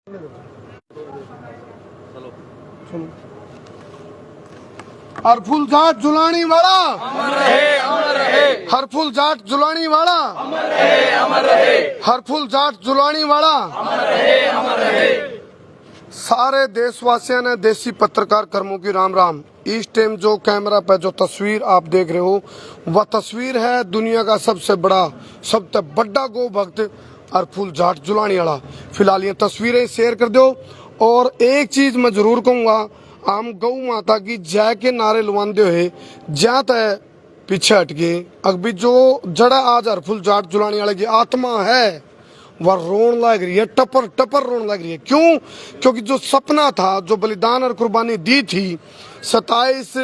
हर फूल जाट जुलानी वाला अमर रहे, अमर रहे। हर फूल जाट जुलानी वाला अमर रहे, अमर रहे। हर फूल जाट जुलानी वाला अमर रहे, अमर रहे। सारे देशवासियों ने देसी पत्रकार कर्मों की राम राम। इस टाइम जो कैमरा पे जो तस्वीर आप देख रहे हो वह तस्वीर है दुनिया का सबसे बड़ा गौ भक्त हर फूल जाट जुलानी वाला। फिलहाल ये तस्वीरें शेयर कर दो। और एक चीज मैं जरूर कहूंगा, हम गौ माता की जय के नारे लवाते हुए ज्यादा तय पीछे हटके अभी जो जड़ा आज हर फूल जाट जुलानी वाले की आत्मा है वह रोन लग रही है, टपर टपर रोन लग रही है। क्यों? क्योंकि जो सपना था, जो बलिदान और कुर्बानी दी थी, 27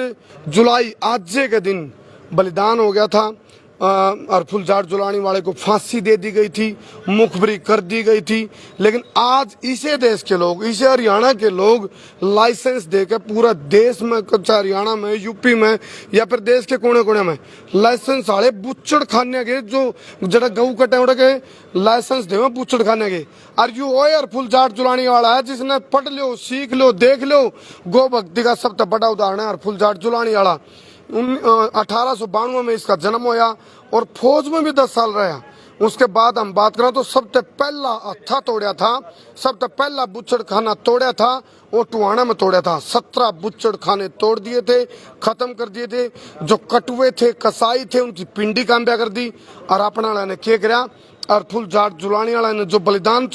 जुलाई आज के दिन बलिदान हो गया था। हर फूल जाट जुलानी वाले को फांसी दे दी गई थी, मुखबरी कर दी गई थी। लेकिन आज इसे देश के लोग, इसे हरियाणा के लोग लाइसेंस देकर पूरा देश में, चाहे हरियाणा में, यूपी में या फिर देश के कोने कोने में लाइसेंस वाले बुच्चड़ खाने के जो जरा गऊ कटे उड़ के लाइसेंस दे बुच्चड़ खाने के। और यू ओ हर फूल जाट जुलानी वाला है जिसने पढ़ लो, सीख लो, देख लो। गौ भक्ति का सबसे बड़ा उदाहरण है हर फूल जाट जुलानी वाला। 1892 में इसका जन्म होया और फौज में भी 10 साल रहा। उसके बाद हम बात करें तो सबसे पहला हत्था तोड़ा था, सबसे पहला बुच्चड़ खाना तोड़ा था वो टुहाना में तोड़ा था। 17 बुच्चड़ खाने तोड़ दिए थे, खत्म कर दिए थे। जो कटुए थे, कसाई थे, उनकी पिंडी कांब्या कर दी। और अपना वाला ने क्या करा, और फुल जाट जुलानी वाला ने जो बलिदान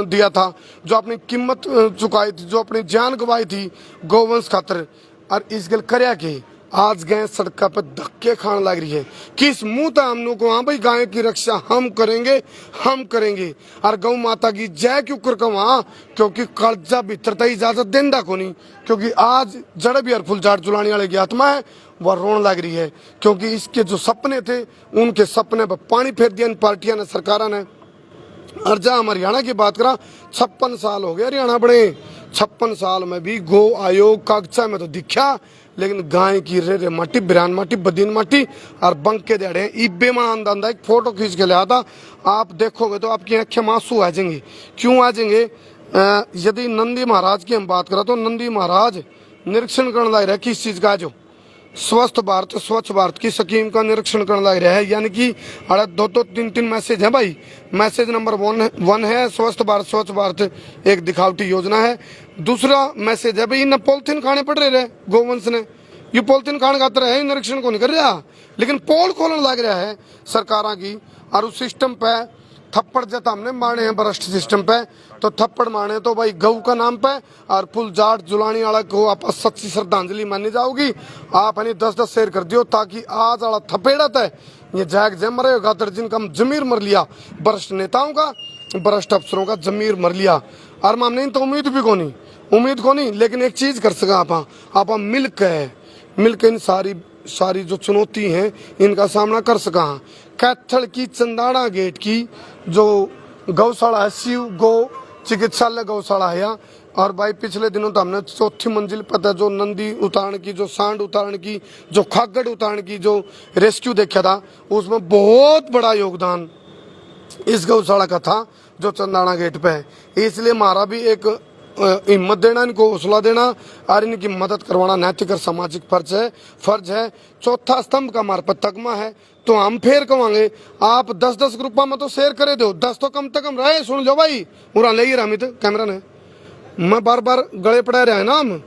दिया था, जो अपनी कीमत चुकाई थी, जो अपनी जान गवाई थी गौवंश खातर, और इस गल करया के आज गए सड़क पे धक्के खाने लग रही है। किस मुंह था हम लोग को, हाँ भाई गाय की रक्षा हम करेंगे, हम करेंगे। और गौ माता की जय क्यों कर कहा, क्योंकि कर्जा भीतर इजाजत देंदा को नहीं। क्योंकि आज जड़ भी हर फुल जाट जुलानी वाले की आत्मा है वह रोन लग रही है। क्योंकि इसके जो सपने थे उनके सपने पर पानी फेर दिया इन पार्टियां ने, सरकारों ने। और जहाँ हम हरियाणा की बात करा, 56 साल हो गए हरियाणा बने। 56 साल में भी गो आयोग कागजा में तो दिखा, लेकिन गाय की रे माटी, बिरान माटी, बदीन माटी और बंके देड़े इब्बे में आंदा। एक फोटो खींच के लिया था, आप देखोगे तो आपकी आंखें में आंसू आ जाएंगे। क्यों आ जाएंगे? यदि नंदी महाराज की हम बात करें तो नंदी महाराज निरीक्षण करने लग रहा है किस चीज का, जो स्वस्थ भारत, स्वच्छ भारत की स्कीम का निरीक्षण करने लग रहा है। यानी कि अरे 2-3 मैसेज है भाई। मैसेज नंबर 1 है स्वस्थ भारत, स्वच्छ भारत एक दिखावटी योजना है। दूसरा मैसेज है भाई इन पॉलिथीन खाने पड़ रहे गोवंश ने, ये पॉलिथीन खाने खातर है, निरीक्षण को नहीं कर रहा, लेकिन पोल खोलने लग रहा है सरकारा की। और उस सिस्टम पे थप्पड़ जता हमने मारने हैं भ्रष्ट सिस्टम पे, तो थप्पड़ मारने तो भाई गऊ का नाम पे। और फुल जाट जुलानी वाला को आप सच्ची श्रद्धांजलि मानी जाओगी। आप 10-10 शेयर कर दियो ताकि आज वाला थपेड़त है ये जैक जम रहे होगा, जिनका जमीर मर लिया, भ्रष्ट नेताओं का, भ्रष्ट अफसरों का जमीर मर लिया। और हमने तो उम्मीद भी को नहीं, लेकिन एक चीज कर सका आप मिलकर इन सारी जो चुनौती हैं इनका सामना कर सका। कैथल की चंदाना गेट की जो गौशाला है, शिव गौ चिकित्सालय गौशाला है यहाँ। और भाई पिछले दिनों तो हमने 4थी मंजिल पता जो नंदी उतारण की, जो सांड उतारण की, जो खागड़ उतारण की जो रेस्क्यू देखा था, उसमें बहुत बड़ा योगदान इस गौशाला का था जो चंदाना गेट पे है। इसलिए हमारा भी एक हिम्मत देना, इनको हौसला देना और इनकी मदद करवाना नैतिक और सामाजिक फर्ज है। चौथा स्तंभ का हमारे पर तगमा है, तो हम फिर कहेंगे आप 10-10 ग्रुपा में तो शेयर करे दो, 10 तो कम से कम रहे। सुन लो भाई, पूरा ले ही रमित कैमरा ने मैं बार गले पड़ा रहा है ना। हम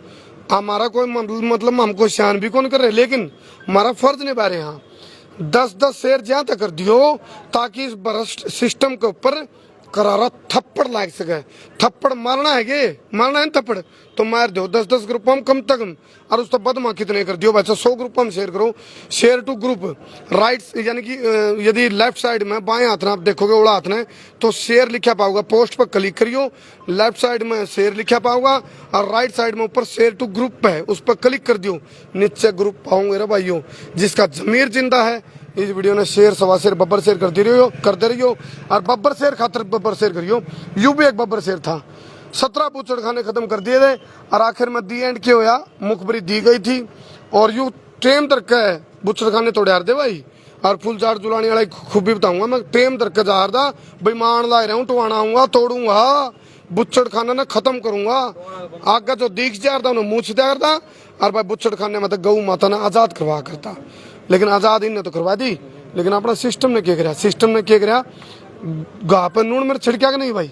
हमारा कोई मतलब हमको शान भी कौन कर रहे, लेकिन हमारा फर्ज निभा रहे हैं। 10-10 शेयर जहाँ तक कर दियो ताकि इस भ्रष्ट सिस्टम के ऊपर करारा थप्पड़ लाग सके। थप्पड़ मारना है थप्पड़ तो मार दो 10-10 ग्रुप में कम तक। और उस तो बदमा कितने कर दियो बच्चा, 100 ग्रुप में शेयर करो। शेयर टू ग्रुप राइट, यानी कि यदि लेफ्ट साइड में बाएं हाथ में आप देखोगे उड़ा हाथ में तो शेयर लिखा पाओगा, पोस्ट पर क्लिक करियो, लेफ्ट साइड में शेयर लिखा पाओगा और राइट साइड में ऊपर शेयर टू ग्रुप है, उस पर क्लिक कर दियो, नीचे ग्रुप पाओगे रे भाइयों जिसका जमीर जिंदा है। इस वीडियो ने शेयर, सवा शेयर, बब्बर शेयर करते रहियो और बब्बर शेयर खातर बब्बर शेयर करियो। यू भी एक बब्बर शेयर था। 17 बुच्चड़ खाने खत्म कर दिए थे और आखिर में दी एंड क्या होया, मुखबरी दी गई थी और यू टेम तक है बुच्चड़ खाने तोड़ यार दे भाई। और फुल जाट जुलानी वाला खूबी बताऊंगा मैं, टेम तक जा रहा भाई, मान ला रहा हूँ, टुवाना आऊंगा, तोड़ूंगा। बुच्चड़ खाना ना खत्म करूंगा। आगे जो दीख जा रहा उन्हें मूछ दिया करता और भाई बुच्चड़ खाने में तो गऊ माता ने आजाद करवा करता, लेकिन आजाद इनने तो करवा दी। लेकिन अपना सिस्टम ने क्या कराया, सिस्टम ने क्या कराया, गाह पर नून मिर्च छिड़का कि नहीं भाई,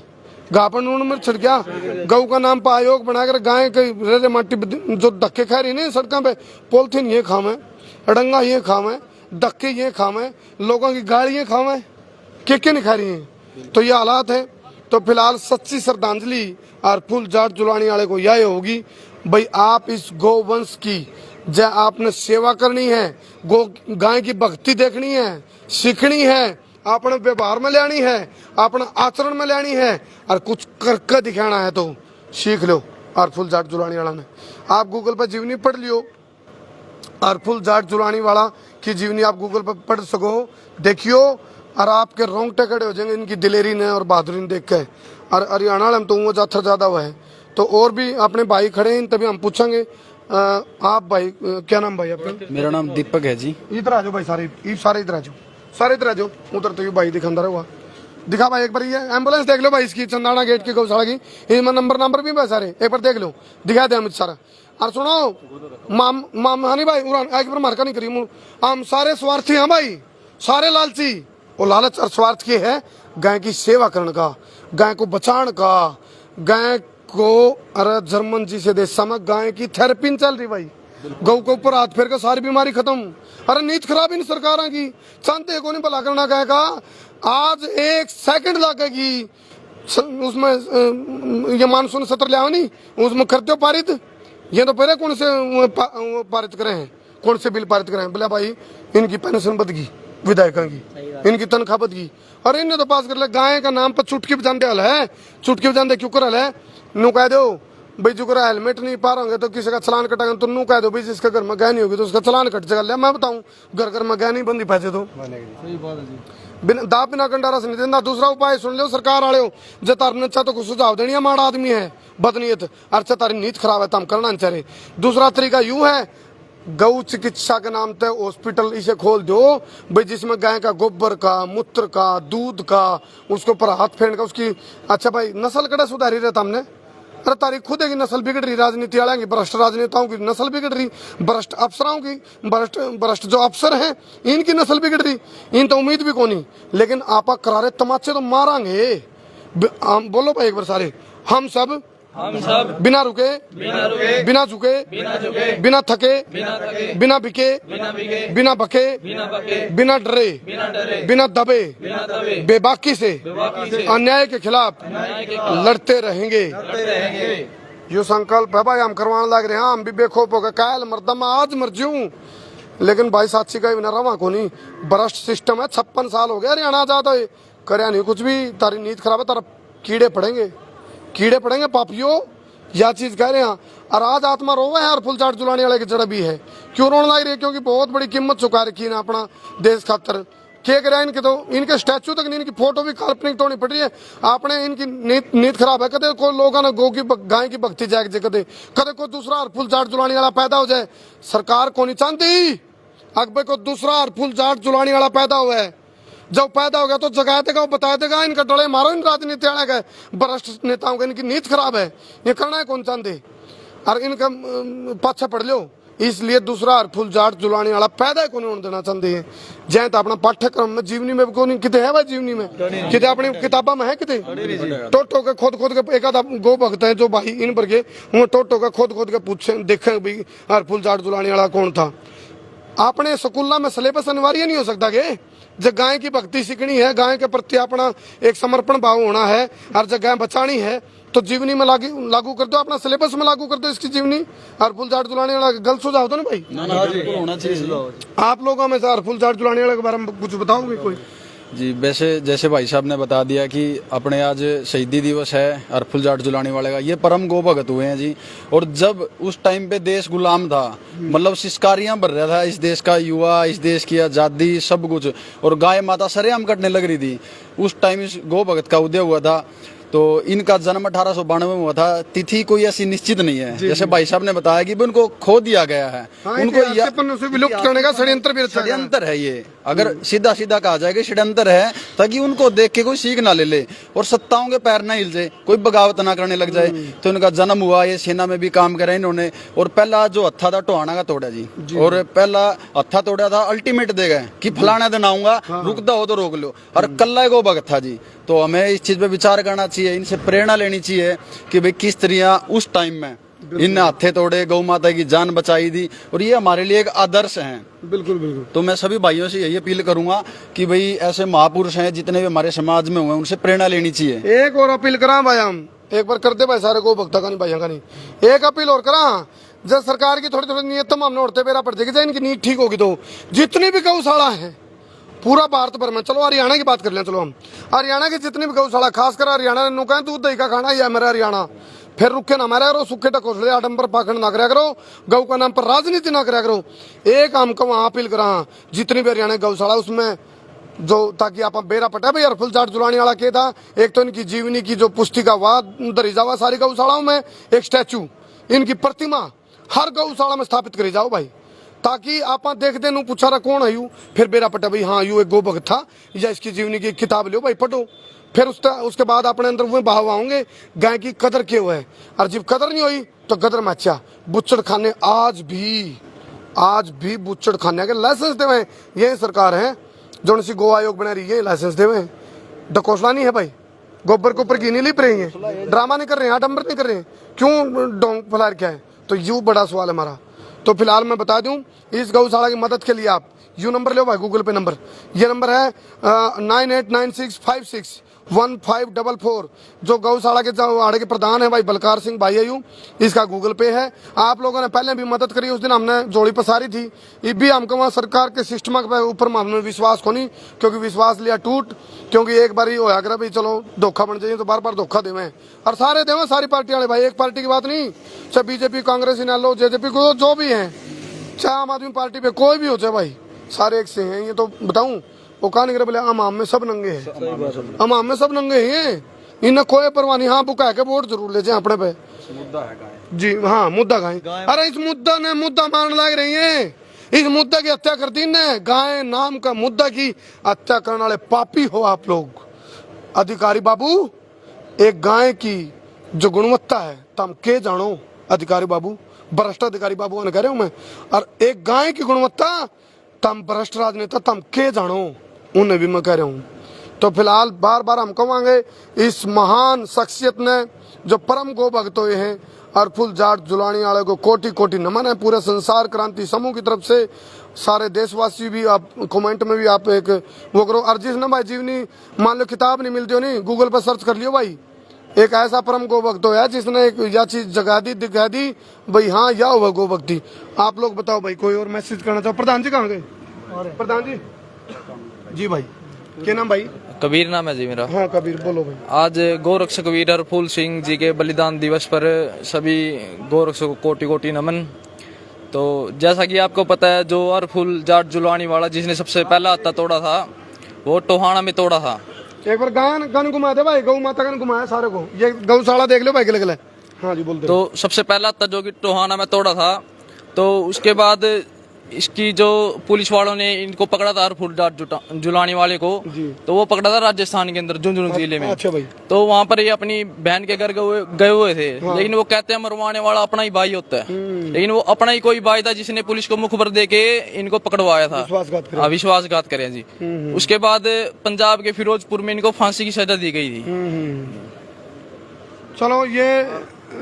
गाह पर नून मिर्च छिड़का, गऊ का नाम पर आयोग बनाकर गाय के रेरे माटी जो धक्के खा रही नहीं सड़कों पे, पॉलिथीन ये खावे, अडंगा ये खावे, धक्के ये खावे, लोगों की गाड़ियाँ खावे, क्या नहीं खा रही हैं। तो ये हालात है। तो फिलहाल सच्ची श्रद्धांजलि और फूल झाड़ जुलाने वाले को यह होगी, भाई आप इस गौवंश की जब आपने सेवा करनी है, गो गाय की भक्ति देखनी है, सीखनी है, अपने व्यवहार में लेनी है, अपने आचरण में लेनी है और कुछ करके दिखाना है तो सीख लो। और फूल झाड़ जुलाने वाला ने आप गूगल पर जीवनी पढ़ लियो, और फूल झाड़ जुलाने वाला की जीवनी आप गूगल पर पढ़ सको, देखियो और आपके रोंगटे खड़े हो जाएंगे इनकी दिलेरी ने और बहादुरी ने देख के। और हरियाणा में तो वो जाथर ज्यादा हुआ है। तो और भी अपने भाई खड़े हैं, तभी हम पूछेंगे। आप भाई क्या नाम भाई अपना? मेरा नाम दीपक है जी। इधर आ जाओ भाई, सारे इधर आ जाओ, सारे इधर आ जाओ। उधर तो ये भाई दिखांदा रहा, दिखा भाई एक बार, ये एम्बुलेंस देख लो भाई इसकी, चंदाना गेट की गौशाला की, इसमें नंबर भी भाई सारे एक बार देख लो, दिखा दे अमित सारा। और सुनो माम हानी भाई उड़ान एक बार मार्का नहीं करी, हम सारे स्वार्थी हैं भाई, सारे लालची। वो लालच और स्वार्थ की है गाय की सेवा करने का, गाय को बचाने का, गाय को। अरे जर्मन जी से देश में गाय की थेरेपी चल रही भाई, गौ के ऊपर हाथ फेर के सारी बीमारी खत्म। अरे नीत खराब इन सरकारों की, चाहते को नहीं भला करना गाय का। आज 1 सेकंड लगेगी उसमें, ये मानसून सत्र लिया नहीं उसमें करते हो पारित, ये तो पहले कौन से पारित करे हैं, कौन से बिल पारित करे हैं, बोला भाई इनकी पेंशन बद गई, विधायकों की इनकी तनख्वाह बद गई। और इन्हें तो पास कर ले, गाय का नाम पर चुटकी बजाते हल है, चुटकी बजाते क्यों कर हल है, नू कह दो भाई जो कर हेलमेट नहीं पा रहे तो किसी का चलान कटाएंगे, तो नू कह दो भाई जिसके घर में गाय नहीं होगी तो उसका चलान कट जाएगा। मैं बताऊं घर में गाय नहीं बंदी पैसे तो बिना कंडारा से नहीं देना। दूसरा उपाय सुन लो सरकार वाले हो, जो तार अच्छा तो कुछ सुझाव देनी है, माड़ा आदमी है बदनीयत अच्छा तारी नीत खराब है तो हम करना नहीं चाहिए। दूसरा तरीका यूं है, गौ चिकित्सा के नाम पे हॉस्पिटल इसे खोल दो भाई, जिसमें गाय का गोबर का, मूत्र का, दूध का, उसके ऊपर हाथ फेरने का उसकी। अच्छा भाई नस्ल कड़ा सुधारी रहता हमने, अरे तारीख खुद की नस्ल बिगड़ रही, राजनीति वाले की, भ्रष्ट राजनेताओं की नस्ल बिगड़ रही, भ्रष्ट अफसरों की, भ्रष्ट जो अफसर हैं इनकी नस्ल बिगड़ रही। इन तो उम्मीद भी कोनी, लेकिन आपा करारे तमाचे तो मारांगे। बोलो भाई एक बार सारे, हम सब बिना रुके, बिना झुके, बिना थके, बिना बिके, बिना बके, बिना डरे, बिना दबे, बेबाकी से अन्याय के खिलाफ लड़ते रहेंगे। यो संकल्प है भाई हम करवाने लग रहे हैं। हम भी बेखौफ हो गए, कायल मरदम आज मर जाऊं, लेकिन भाई साक्षी का बिना रवा को नहीं। भ्रष्ट सिस्टम है, 56 साल हो गए हरियाणा आजाद है, करया नहीं कुछ भी। तारी नींद खराब है, तारा कीड़े पड़ेंगे पापियों, यह चीज कह रहे हैं। और आज आत्मा रोवे है और फूल झाड़ जुलाने वाले की जड़ भी है। क्यों रोने लग रही है? क्योंकि बहुत बड़ी कीमत चुका रखी है ना अपना देश खातर। क्या करे इनके, तो इनके स्टैचू तक नहीं, इनकी फोटो भी काल्पनिक तोड़नी पड़ रही है। आपने इनकी नींद खराब है। कदे कोई लोगों ने गौ की गाय की भक्ति जाग जाए, कदे कोई दूसरा और फूल झाड़ जुलाने वाला पैदा हो जाए। सरकार को नहीं चाहती अकबर को दूसरा और फूल झाड़ जुलाने वाला पैदा हुआ है। जब पैदा हो गया तो जगाया देगा, वो बताया देगा। इनका डले मारो इन राजनीति वाले का, भ्रष्ट नेताओं का, इनकी नीति खराब है, ये करना है कौन चाहते। और इनका पाछा पड़ लो, इसलिए दूसरा और फूल झाड़ जुलाने वाला पैदा ही नहीं होने देना चाहते हैं। जय तो अपना पाठ्यक्रम में जीवनी में कौन कितने है भाई, जीवनी में कितने अपनी किताबा में है, कितने टोटो के खोद के एक आधा गो भक्त है जो भाई इन पर के वो टोटो के खोद के पूछे देखे भाई और फूल झाड़ जुलाने वाला कौन था। अपने स्कूलों में सिलेबस अनिवार्य नहीं हो सकता कि जब गाय की भक्ति सीखनी है, गाय के प्रति अपना एक समर्पण भाव होना है और जब गाय बचानी है तो जीवनी में लागू कर दो, अपना सिलेबस में लागू कर दो इसकी जीवनी। और फूल झाड़ जुलाने वाला गलत सुझाव तो ना भाई, होना चाहिए। आप लोगों में से फूल झाड़ जुलाने वाले के बारे में कुछ बताओगे कोई? जी वैसे जैसे भाई साहब ने बता दिया कि अपने आज शहीदी दिवस है और फूल झाड़ जुलाने वाले का, ये परम गो भगत हुए हैं जी। और जब उस टाइम पे देश गुलाम था, मतलब शिष्कारियां भर रहा था इस देश का युवा, इस देश की आज़ादी सब कुछ, और गाय माता सरेआम कटने लग रही थी। उस टाइम इस गो भगत का उदय हुआ था। तो इनका जन्म 1892 में हुआ था। तिथि कोई ऐसी निश्चित नहीं है, जैसे भाई साहब ने बताया कि उनको खो दिया गया है। हाँ, उनको विलुप्त करने का षड्यंत्र है ये। अगर सीधा सीधा कहा जाएगा षड्यंत्र है, ताकि उनको देख के कोई सीख ना ले ले और सत्ताओं के पैर ना हिल जाए, कोई बगावत ना करने लग जाए। तो इनका जन्म हुआ, ये सेना में भी काम करा इन्होंने, और पहला जो हत्था था टोहाना का तोड़ा जी, और पहला हत्था तोड़ा था अल्टीमेट दे गए कि फलाना दिन आऊंगा, रुकता हो तो रोक लो, और कल्ला गो भगत था जी। तो हमें इस चीज पे विचार करना चाहिए, इनसे प्रेरणा लेनी चाहिए कि भाई किस तरह उस टाइम में इन हाथे तोड़े, गौ माता की जान बचाई थी, और ये हमारे लिए एक आदर्श हैं। बिल्कुल बिल्कुल। तो मैं सभी भाइयों से यही अपील करूंगा कि भाई ऐसे महापुरुष हैं जितने भी हमारे समाज में हुए, उनसे प्रेरणा लेनी चाहिए। एक और अपील करा भाई, हम एक बार करते भाई सारे को भक्ता का नहीं भाइयों का नहीं, एक अपील और करा, जब सरकार की थोड़ी थोड़ी नीयत हमने उड़ते बेरा पड़ जाएगी, इनकी नीयत ठीक होगी तो जितनी भी गौशाला है पूरा भारत भर में, चलो हरियाणा की बात कर लें, चलो हम हरियाणा की जितनी भी गौशाला, खासकर हरियाणा ने कहें दूध दही का खाना ही है मेरा हरियाणा, फिर रुके ना मारा करो, सूखे टकोसले आडम्बर पाखंड ना करा करो, गौ का नाम पर राजनीति ना करा करो। एक हमको वहां अपील करा, जितनी भी हरियाणा गौशाला उसमें जो, ताकि आप बेरा पटा भाई हरफुल जाट जुलानी वाला के था, एक तो इनकी जीवनी की जो पुस्तिका वहां दरी जावा, सारी गौशालाओं में एक स्टैचू, इनकी प्रतिमा हर गौशाला में स्थापित करी जाओ भाई, ताकि आप देखते नु पूछा रहा कौन है यू, फिर बेरा पटा भाई हाँ यू एक गो भगत था, या इसकी जीवनी की किताब लो भाई पढ़ो, फिर उसके बाद अपने अंदर वो भाव आएंगे गाय की कदर क्यों है, और जब कदर नहीं हुई तो गदर में अच्छा बुच्चड़ खाने आज भी बुच्चड़ खाने के लाइसेंस देवे ये सरकार है, जो सी गो आयोग बना रही है लाइसेंस देवे, डकोसला नहीं है भाई, गोबर के ऊपर घी नहीं लिप रही है, ड्रामा नहीं कर रहे हैं, आडम्बर नहीं कर रहे हैं, क्यों डोंग फैला रखा है, तो यू बड़ा सवाल है हमारा। तो फिलहाल मैं बता दूं, इस गौशाला की मदद के लिए आप यू नंबर लो भाई, गूगल पे नंबर, ये नंबर है 9896561544, जो गौशाला के आड़े के प्रधान है भाई बलकार सिंह भाई यू, इसका गूगल पे है। आप लोगों ने पहले भी मदद करी, उस दिन हमने जोड़ी पसारी थी, ये भी हमको वहाँ सरकार के सिस्टम के ऊपर हमने विश्वास को नहीं, क्योंकि विश्वास लिया टूट, क्योंकि एक बार ही होया करा भाई चलो धोखा बन जाइए, तो बार बार धोखा देवे, और सारे देवे सारी पार्टी वाले भाई, एक पार्टी की बात नहीं, चाहे बीजेपी कांग्रेस लो जेजेपी को जो भी है, चाहे आम आदमी पार्टी पे कोई भी हो चाहे भाई, सारे एक से हैं। ये तो बताऊं वो कहा नहीं बोले आम में सब नंगे हैं, आम में सब नंगे हैं, इन्हें कोई परवाह नहीं, हाँ बुका के वोट जरूर ले जाए अपने पे, मुद्दा है जी हाँ मुद्दा गाय, अरे इस मुद्दा ने मुद्दा मान लग रही है, इस मुद्दा की हत्या कर दी ने, गाय नाम का मुद्दा की हत्या करने वाले पापी हो आप लोग। अधिकारी बाबू, एक गाय की जो गुणवत्ता है तम के जानो, अधिकारी बाबू, भ्रष्ट अधिकारी बाबू ने कह रहे हूं मैं, और एक गाय की गुणवत्ता तम भ्रष्ट राजनेता तम के जानो, उन्हें भी मैं कह रहा हूं। तो फिलहाल बार बार हम कहेंगे, इस महान शख्सियत ने जो परम गो भक्त हुए हैं, हरफुल जाट जुलानी वाले को कोटि कोटि नमन है, पूरे संसार क्रांति समूह की तरफ से, सारे देशवासी भी, आप कमेंट में भी आप एक वो करो, और जिसने भाई जीवनी मान लो किताब नहीं मिलती हो नहीं, गूगल पर सर्च कर लियो भाई, एक ऐसा परम गो भक्त है जिसने एक या चीज जगा दी, दिखा दी भाई, हाँ या हुआ गो भक्ति। आप लोग बताओ भाई, कोई और मैसेज करना चाहो? प्रधान जी कहाँ गए? प्रधान जी जी भाई, क्या नाम भाई? कबीर नाम है जी मेरा। हाँ कबीर, बोलो भाई। आज गौरक्षक वीर हरफुल सिंह जी के बलिदान दिवस पर सभी गौरक्षकों को कोटि कोटि नमन। तो जैसा कि आपको पता है, जो हरफुल जाट जुलानी वाला जिसने सबसे पहला हत्था तोड़ा था, वो टोहाना में तोड़ा था। एक बार गन घुमा दे भाई, गौ माता गन घुमाया सारे को, ये गौशाला देख लो भाई गले गले। हाँ जी बोलते। तो सबसे पहला हत्था जो कि टोहाना में तोड़ा था, तो उसके बाद इसकी जो पुलिस वालों ने इनको पकड़ा था हरफुल जाट जुलानी वाले को, तो वो पकड़ा था राजस्थान के अंदर झुंझुनू जिले में। अच्छा भाई। तो वहाँ पर ये अपनी बहन के घर गए हुए थे। हाँ। लेकिन वो कहते हैं मरवाने वाला अपना ही भाई होता है, लेकिन वो अपना ही कोई भाई था जिसने पुलिस को मुखबर देके इनको पकड़वाया था, विश्वासघात करे जी। उसके बाद पंजाब के फिरोजपुर में इनको फांसी की सजा दी गई थी। चलो ये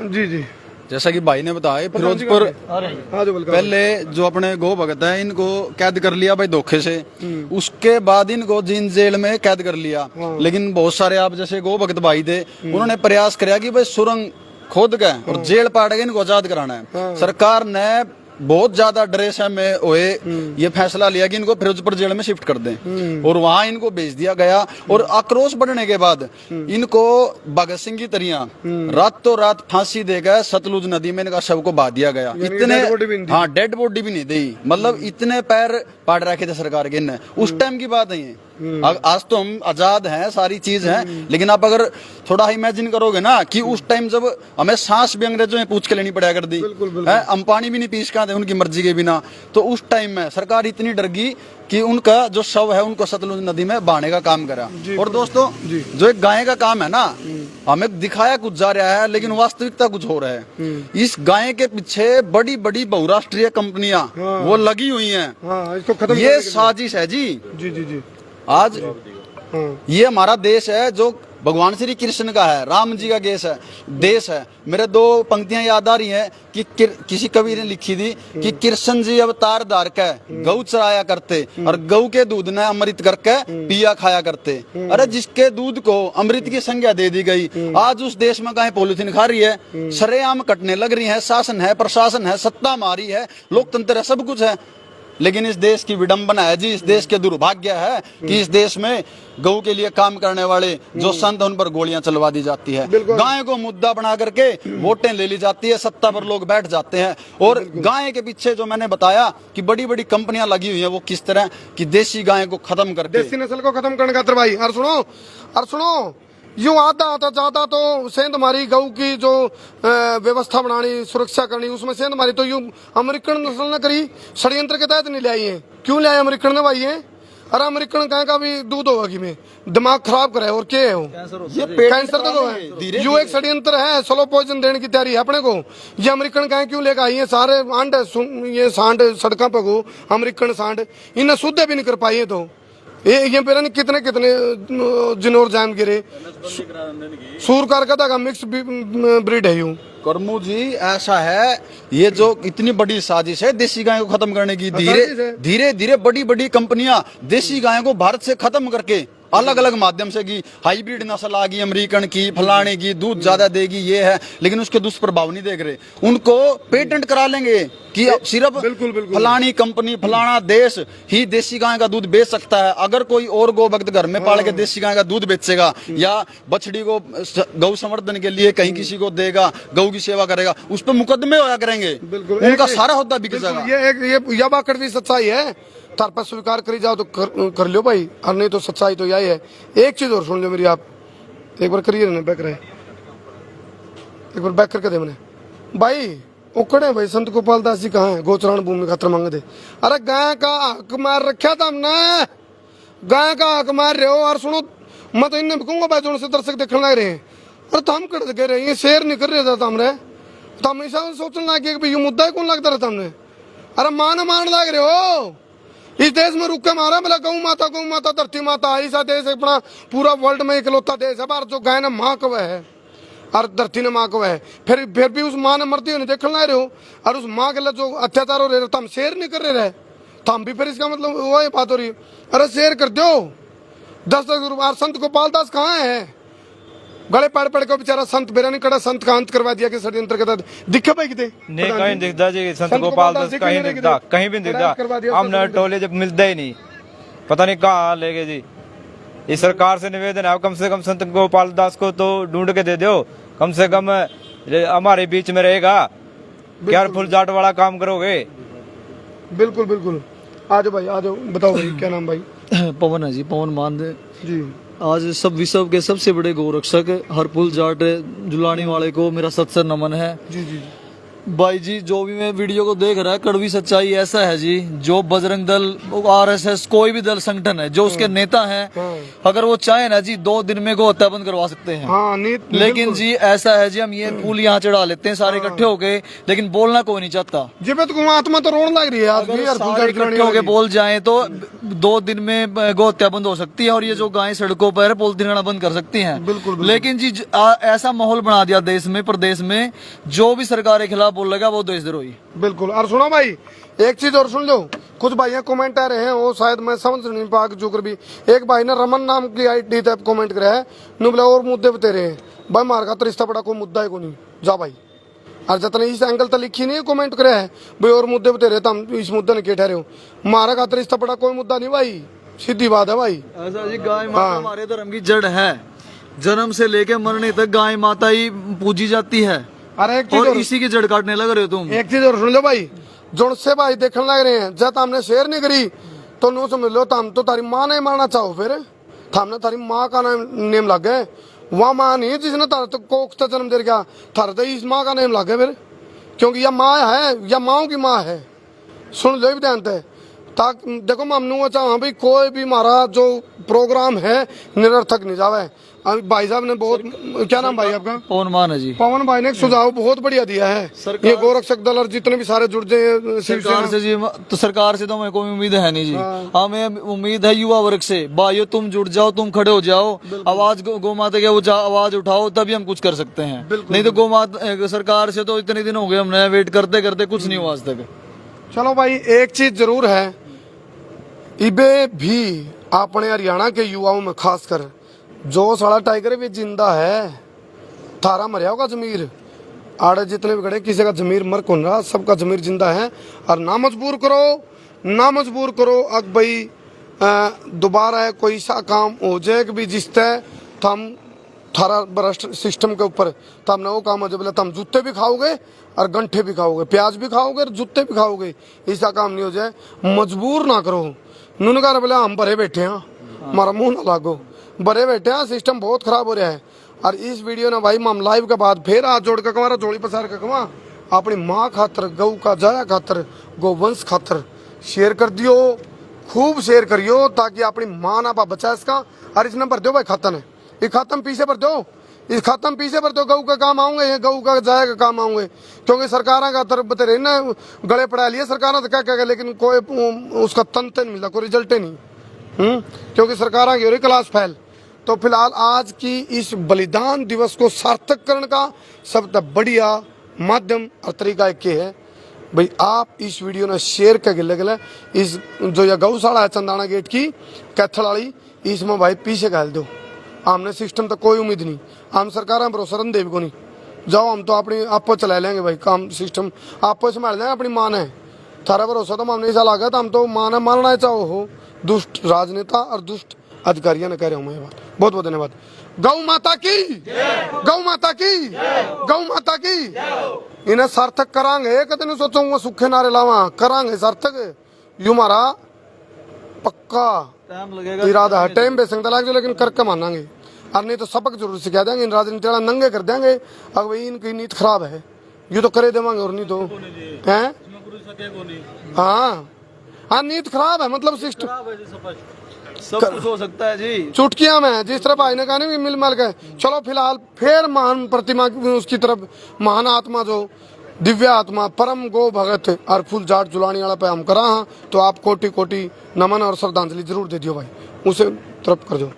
जी जी, जैसा कि भाई ने बताया, फिरोजपुर पहले जो अपने गो भगत है, इनको कैद कर लिया भाई धोखे से, उसके बाद इनको जींद जेल में कैद कर लिया। लेकिन बहुत सारे आप जैसे गो भगत भाई थे, उन्होंने प्रयास किया कि भाई सुरंग खोद के और जेल पाड़ के इनको आजाद कराना है। सरकार ने बहुत ज्यादा ड्रेस है में हुए ये फैसला लिया कि इनको फिरोजपुर जेल में शिफ्ट कर दें, और वहां इनको भेज दिया गया। और आक्रोश बढ़ने के बाद इनको भगत सिंह की तरह रातों रात फांसी देकर सतलुज नदी में इनका शव को बहा दिया गया। इतने हाँ डेड बॉडी भी नहीं दी, मतलब इतने पैर पाड़ रखे थे सरकार के। उस टाइम की बात है ये। आज तो हम आजाद हैं, सारी चीज है, लेकिन आप अगर थोड़ा इमेजिन करोगे ना कि उस टाइम जब हमें सांस भी अंग्रेजों ने पूछ के लेनी पड़ा कर दी है, हम पानी भी नहीं पी सकते उनकी मर्जी के बिना, तो उस टाइम में सरकार इतनी डर गई कि उनका जो शव है उनको सतलुज नदी में बहाने का काम करा। और दोस्तों जो एक गाय का काम है ना, हमें दिखाया कुछ जा रहा है लेकिन वास्तविकता कुछ हो रहा है। इस गाय के पीछे बड़ी बड़ी बहुराष्ट्रीय कंपनियां वो लगी हुई हैं। इसको खत्म ये करने के लिए। साजिश है जी। जी जी जी। आज ये हमारा देश है जो भगवान श्री कृष्ण का है, राम जी का देश है। मेरे दो पंक्तियां याद आ रही हैं कि किसी कवि ने लिखी थी कि कृष्ण जी अवतार धार के गऊ चराया करते और गऊ के दूध ने अमृत करके पिया खाया करते। अरे जिसके दूध को अमृत की संज्ञा दे दी गई, आज उस देश में गाय पॉलिथीन खा रही है, सरेआम कटने लग रही है, शासन है, प्रशासन है, सत्ता हमारी है, लोकतंत्र है, सब कुछ है। लेकिन इस देश की विडंबना है जी, इस देश के दुर्भाग्य है कि इस देश में गऊ के लिए काम करने वाले जो संत उन पर गोलियां चलवा दी जाती है, गाय को मुद्दा बना करके वोटें ले ली जाती है, सत्ता पर लोग बैठ जाते हैं। और गाय के पीछे जो मैंने बताया कि बड़ी बड़ी कंपनियां लगी हुई हैं, वो किस तरह की देसी गाय को खत्म करके, देसी नस्ल को खत्म करने का भाई। और सुनो यूं आता ज्यादा तो सेंध हमारी गऊ की जो व्यवस्था बनानी, सुरक्षा करनी, उसमें सेंध हमारी तो यूं अमेरिकन नस्ल ने करी, षड्यंत्र के तहत नहीं ले आई है। क्यों ले आए अमेरिकन ने भाई? है अरे अमेरिकन गाय का भी दूध होगा कि में दिमाग खराब करे और क्या है वो? ये कैंसर तो है, यू एक षड्यंत्र है, स्लो पॉइजन देने की तैयारी है अपने को। ये अमेरिकन गाय क्यों लेकर आई है? सारे आंड ये सांड सड़कों पर को अमेरिकन सांड, इन्हें शुद्ध भी नहीं कर पाई है। तो ये पेरा नहीं कितने जिनोर जाम गिरे, सूर कारकता का मिक्स ब्रीड है यूं। करमू जी ऐसा है, ये जो इतनी बड़ी साजिश है देसी गाय को खत्म करने की, धीरे धीरे बड़ी बड़ी कंपनियां देसी गायों को भारत से खत्म करके अलग अलग माध्यम से की हाइब्रिड नस्ल आ गई, अमेरिकन की, फलाने की, दूध ज्यादा देगी, ये है, लेकिन उसके दुष्प्रभाव नहीं देख रहे। उनको पेटेंट करा लेंगे कि सिर्फ फलानी कंपनी, फलाना देश ही देसी गाय का दूध बेच सकता है। अगर कोई और गौभक्त घर में पाल के देसी गाय का दूध बेचेगा या बछड़ी को गौ संवर्धन के लिए कहीं किसी को देगा, गौ की सेवा करेगा, उस पर मुकदमे होया करेंगे, उनका सारा होता बिक जाएगा। ये यह बात कड़वी सच्चाई है, तार पर स्वीकार करी जाओ तो कर लो भाई, और नहीं तो सच्चाई तो यही है। एक चीज और सुन लो मेरी, आप एक बार करिए ना, बैक रहे, एक बार बैक करके दे मैंने भाई। उकड़े भाई संत गोपाल दास जी कहाँ है? गोचरण भूमि खातर मांग दे। अरे गाय का हक मार रखा था हमने, गाय का हक मार रहे हो। और सुनो, मैं तो इन्हें कहूंगा भाई जो से दर्शक देखने लग रहे हैं, अरे तो हम कट गए रहे, ये शेर नहीं कर रहे था हमने, तो हमेशा सोचने लगे कि ये मुद्दा कौन लगता रहता हमने। अरे मान लग रहे हो, इस देश में रुक के मारा बोला गौ माता धरती माता, ऐसा देश अपना पूरा वर्ल्ड में इकलौता देश है भारत जो गाय ने माँ कव है और धरती ने माँ कव है। फिर भी उस माँ ने मरती हुई देखने ला रहे हो, और उस माँ के लिए जो अत्याचार हो रहे तो हम शेर नहीं कर रहे तो हम भी फिर इसका मतलब वही बात हो रही है। अरे शेर कर दो 10-10 रुपये। संत गोपाल दास कहाँ है? गले पड़ को बेचारा संत बेरा नहीं कड़ा, संत का अंत करवा दिया कि षड्यंत्र के तहत दिखे भाई कितने नहीं, कहीं दिखता जी संत गोपाल दास, कहीं दिखता, कहीं भी दिखता। हमने टोले जब मिलता ही नहीं, पता नहीं कहाँ ले गए जी। इस सरकार से निवेदन है, कम से कम संत गोपाल दास को तो ढूंढ के दे दो, कम से कम हमारे बीच में रहेगा। क्या फुल जाट वाला काम करोगे? बिल्कुल। आ जाओ भाई, आ जाओ, बताओ भाई क्या नाम भाई? पवन है जी, पवन मान दे जी। आज सब विश्व के सबसे बड़े गौरक्षक हरपुल जाट जुलानी वाले को मेरा सत्सर नमन है। जी भाई जी, जो भी मैं वीडियो को देख रहा है, कड़वी सच्चाई ऐसा है जी, जो बजरंग दल, आरएसएस, कोई भी दल संगठन है, जो उसके नेता हैं, अगर वो चाहे ना जी 2 दिन में को हत्या बंद करवा सकते हैं। लेकिन जी ऐसा है जी, हम ये फूल यहाँ चढ़ा लेते हैं सारे इकट्ठे होके, लेकिन बोलना कोई नहीं चाहता। जी तो आत्मा तो रोने लग रही है, सारे इकट्ठे होके बोल जाए तो 2 दिन में गौ हत्या बंद हो सकती है, और ये जो गाय सड़कों पर पॉलिथीन खाना बंद कर सकती हैं। लेकिन जी ऐसा माहौल बना दिया देश में, प्रदेश में, जो भी सरकार के खिलाफ बोल लगा वो देशद्रोही। बिल्कुल। और सुनो भाई, एक चीज और सुन लो, कुछ भाइयों कमेंट आ रहे हैं, वो शायद मैं समझ नहीं पा जुकर भी। एक भाई ने रमन नाम की आईडी तक कमेंट करा है, नुबला और मुद्दे बते रहे हैं भाई, मार का रिश्ता बड़ा कोई मुद्दा है को नहीं जा भाई। और जितने इस एंगल तक लिखी नहीं कमेंट करे है भाई, और मुद्दे बते रहे, हम इस मुद्दे ने क्या ठहरे हो, मारा का रिश्ता बड़ा कोई मुद्दा नहीं भाई, सीधी बात है भाई। ऐसा जी, गाय माता हमारे धर्म की जड़ है, जन्म से लेके मरने तक गाय माता ही पूजी जाती है। अरे एक चीज और इसी की जड़ काटने लग रहे हो तुम। एक चीज और सुन लो भाई, जोन से भाई देखने लग रहे हैं, जब हमने शेयर नहीं करी तो तो नो समझ लो तुम तो तारी माँ नहीं मारना चाहो फिर थामने तारी माँ का नेम लग गए वह माँ नहीं जिसने तार तो कोख से जन्म दे गया थार तो इस माँ का नेम लग गया फिर क्योंकि यह माँ है या माओ की माँ है सुन लो भी ध्यान से ताकि देखो ममनू चाह भाई कोई भी हमारा जो प्रोग्राम है निरर्थक नहीं जावे अभी भाई साहब ने बहुत क्या नाम भाई आपका पवन मान है जी। पवन भाई ने एक सुझाव बहुत बढ़िया दिया है ये गोरक्षक दल और जितने भी सारे जुड़ जाए सरकार से जी तो सरकार से तो हमें कोई उम्मीद है नहीं जी। हमें उम्मीद है युवा वर्ग से भाइयों तुम जुड़ जाओ तुम खड़े हो जाओ आवाज गौ माता की आवाज उठाओ तभी हम कुछ कर सकते हैं नहीं तो गौ माता सरकार से तो इतने दिन हो गए हमने वेट करते करते कुछ नहीं हुआ आज तक। चलो भाई एक चीज जरूर है इबे भी अपने हरियाणा के युवाओं में खासकर जो साला टाइगर भी जिंदा है थारा मरिया होगा जमीर आड़े जितने भी खड़े किसी का जमीर मर कौन रहा सबका जमीर जिंदा है और ना मजबूर करो अब भाई दोबारा कोई सा काम हो जाए कि भी जिस तय थम थारा भ्रष्ट सिस्टम के ऊपर तब ना वो काम हो जाए तुम जूते भी खाओगे और गंठे भी खाओगे प्याज भी खाओगे और जूते भी खाओगे ऐसा काम नहीं हो जाए मजबूर ना करो उन्होंने कहा बोले हम भरे बैठे हैं हमारा मुंह ना लागो भरे बैठे हैं सिस्टम बहुत खराब हो रहा है और इस वीडियो ने भाई हम लाइव के बाद फिर हाथ जोड़ के हमारा जोड़ी पसार के कमा अपनी माँ खातर गौ का जाया खातर गोवंश खातर शेयर कर दियो खूब शेयर करियो ताकि अपनी माँ ना बचा इसका और इसने भर दो भाई खातन है ये खातम पीछे भर दो इस खातम पीछे भर दो गऊ का काम आऊंगे ये गऊ का जाया का काम आऊंगे क्योंकि सरकार का तरफ बतेरे ना गले पड़ा लिए सरकार तो क्या क्या लेकिन कोई उसका तंत्र नहीं मिलता कोई रिजल्ट नहीं क्योंकि सरकार की हो रही क्लास फैल। तो फिलहाल आज की इस बलिदान दिवस को सार्थक करने का सबसे बढ़िया माध्यम और तरीका एक है भाई आप इस वीडियो ने शेयर कर गले इस जो यह गौशाला है चंदाना गेट की कैथल वाली इसमें भाई पीछे घाल दो हमने सिस्टम तक कोई उम्मीद नहीं हम सरकार भरोसा रन देव को नहीं जाओ हम तो अपनी आपको चला लेंगे भाई काम सिस्टम आपको संभाल लेंगे अपनी मान है थारा भरोसा तो हमने ऐसा लगा था हम तो मान है मानना चाहो हो दुष्ट राजनेता और दुष्ट अधिकारियों ने कह रहे हूँ मैं बात बहुत बहुत धन्यवाद। गौ माता की गौ माता की गौ माता की इन्हें सार्थक करांगे कतने सोचूंगा सूखे नारे लावा करांगे सार्थक यू हमारा पक्का टाइम लगेगा इरादा है टाइम बेच सकता लग लेकिन करके मानेंगे और नहीं तो सबक जरूर सिखा देंगे इन राजनीति वाला नंगे कर देंगे अब भाई इनकी नीति खराब है ये तो करे देवांगे और नहीं तो हैं हाँ नीति खराब है मतलब सिस्टम सब कुछ हो सकता है जी चुटकियां में जिस तरह भाई ने कहा नहीं मिल मिल गए। चलो फिलहाल फिर महान प्रतिमा उसकी तरफ महान आत्मा जो दिव्य आत्मा परम गो भगत अरफुल जाट जुलानी वाला पे हम करा हाँ तो आप कोटि कोटि नमन और श्रद्धांजलि जरूर दे दियो भाई उसे तरफ कर दो।